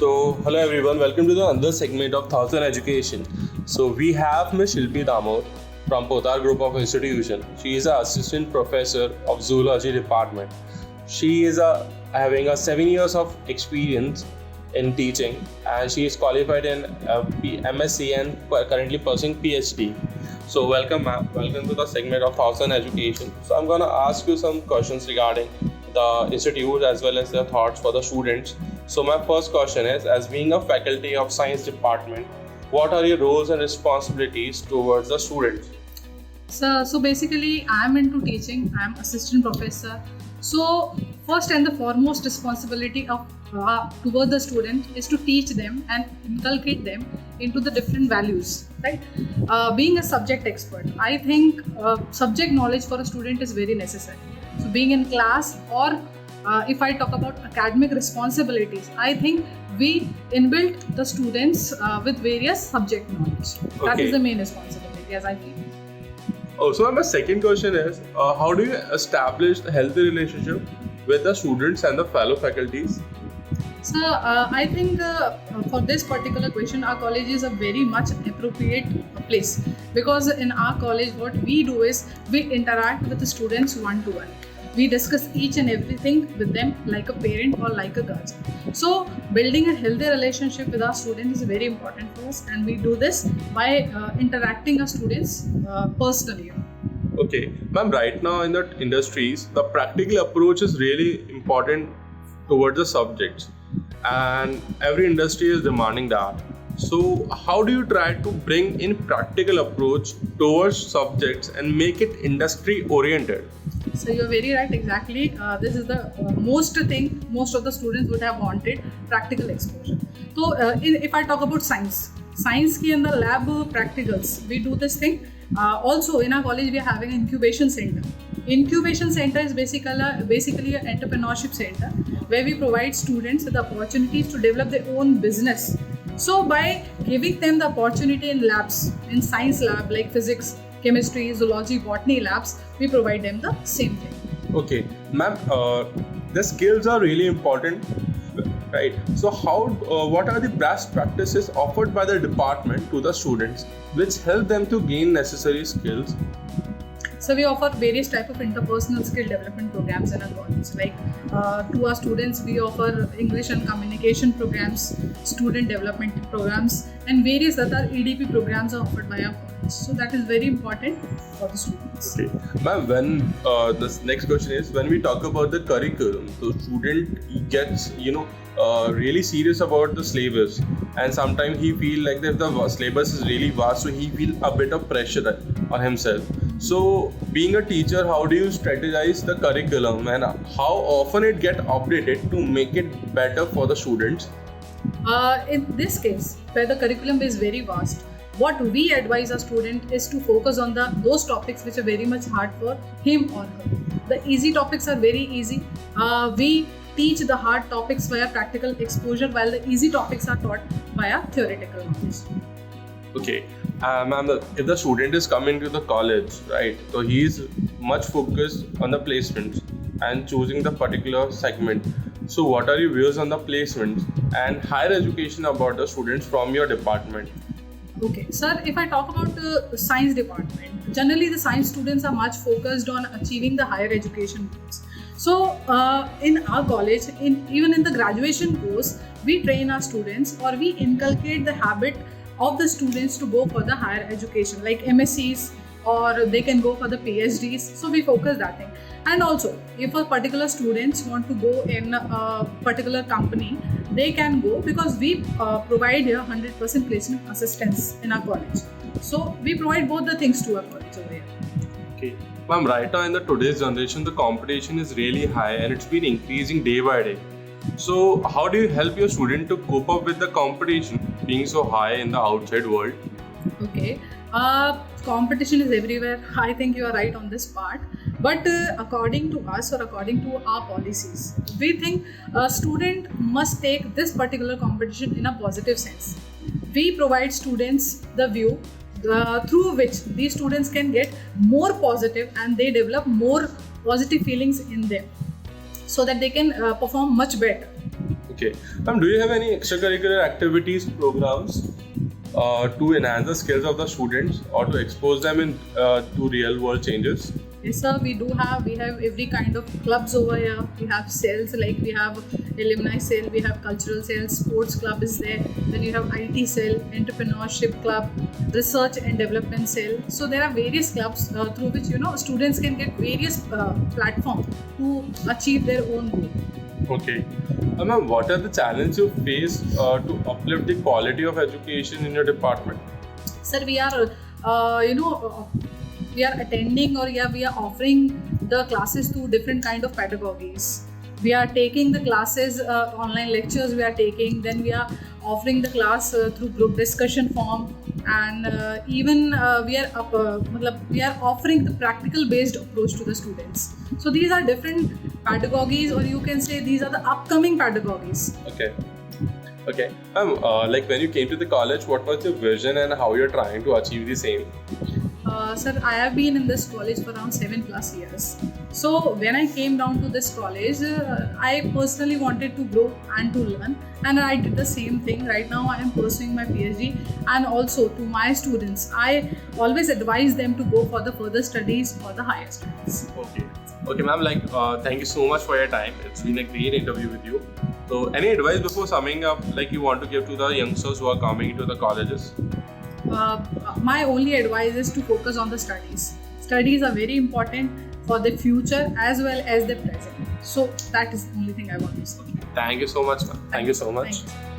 Hello everyone, welcome to the another segment of Thoughts on Education. So, we have Ms. Shilpi Damor from Poddar Group of Institution. She is an assistant professor of Zoology department. She is having 7 years of experience in teaching, and she is qualified in MSc and currently pursuing PhD. So, welcome, ma'am. Welcome to the segment of Thoughts on Education. So, I'm gonna ask you some questions regarding the institute as well as their thoughts for the students. So my first question is, as being a faculty of science department, what are your roles and responsibilities towards the students? So basically I'm into teaching. I'm assistant professor. So first and the foremost responsibility of towards the student is to teach them and inculcate them into the different values, right? Being a subject expert, I think subject knowledge for a student is very necessary. So being in class, or if I talk about academic responsibilities, I think we inbuilt the students with various subject knowledge. That is the main responsibility, as I feel. Oh, so my second question is, how do you establish a healthy relationship with the students and the fellow faculties? So I think for this particular question, our college is a very much appropriate place, because in our college what we do is we interact with the students one-to-one. We discuss each and everything with them like a parent or like a guardian. So building a healthy relationship with our students is very important for us, and we do this by interacting our students personally. Okay, ma'am, right now in the industries, the practical approach is really important towards the subjects, and every industry is demanding that. So how do you try to bring in practical approach towards subjects and make it industry oriented? So you're very right, exactly. This is the most thing most of the students would have wanted, practical exposure. So if I talk about science ki in the lab practicals, we do this thing. Also in our college we are having an incubation center. Incubation center is basically an entrepreneurship center where we provide students with the opportunities to develop their own business. So by giving them the opportunity in labs, in science lab like physics, chemistry, zoology, botany labs, we provide them the same thing. Okay, ma'am, the skills are really important, right? So what are the best practices offered by the department to the students which help them to gain necessary skills? So we offer various type of interpersonal skill development programs in our college. Like to our students, we offer English and communication programs, student development programs, and various other EDP programs are offered by our college. So that is very important for the students. Okay, ma'am. When this next question is, when we talk about the curriculum, the student gets really serious about the syllabus, and sometimes he feel like that the syllabus is really vast, so he feel a bit of pressure on himself. So being a teacher, how do you strategize the curriculum, and how often it get updated to make it better for the students? In this case, where the curriculum is very vast, what we advise our student is to focus on those topics which are very much hard for him or her. The easy topics are very easy. We teach the hard topics via practical exposure, while the easy topics are taught via theoretical knowledge. Okay, ma'am, if the student is coming to the college, right, so he is much focused on the placements and choosing the particular segment. So what are your views on the placements and higher education about the students from your department? Okay, sir, if I talk about the science department, generally the science students are much focused on achieving the higher education goals. So in our college, even in the graduation course, we train our students, or we inculcate the habit of the students to go for the higher education like MScs, or they can go for the PhDs. So we focus that thing. And also if a particular students want to go in a particular company, they can go, because we provide here 100% placement assistance in our college. So we provide both the things to our college over here. Okay, ma'am, right now in the today's generation, the competition is really high and it's been increasing day by day. So how do you help your student to cope up with the competition being so high in the outside world? Okay, competition is everywhere. I think you are right on this part. But according to us, or according to our policies, we think a student must take this particular competition in a positive sense. We provide students the view through which these students can get more positive, and they develop more positive feelings in them, so that they can perform much better. Okay. Do you have any extracurricular activities, programs to enhance the skills of the students or to expose them to real world changes? Yes, sir. We have every kind of clubs over here. We have cells, like we have alumni cell, we have cultural cell, sports club is there. Then you have IT cell, entrepreneurship club, research and development cell. So there are various clubs through which students can get various platforms to achieve their own goal. Okay. Ma'am, what are the challenges you face to uplift the quality of education in your department? Sir, we are we are attending, or we are offering the classes through different kind of pedagogies. We are taking the classes, online lectures we are taking, then we are offering the class through group discussion form, and even we are offering the practical based approach to the students. So these are different pedagogies, or you can say these are the upcoming pedagogies. Okay. Like when you came to the college, what was your vision and how you're trying to achieve the same? Sir, I have been in this college for around 7+ years. So when I came down to this college, I personally wanted to grow and to learn, and I did the same thing. Right now I am pursuing my PhD, and also to my students, I always advise them to go for the further studies or the higher studies. Okay, ma'am. Thank you so much for your time. It's been a great interview with you. So, any advice before summing up, like you want to give to the youngsters who are coming into the colleges? My only advice is to focus on the studies. Studies are very important for the future as well as the present. So that is the only thing I want to say. Thank you so much, ma'am. Thank you so much. Thank you.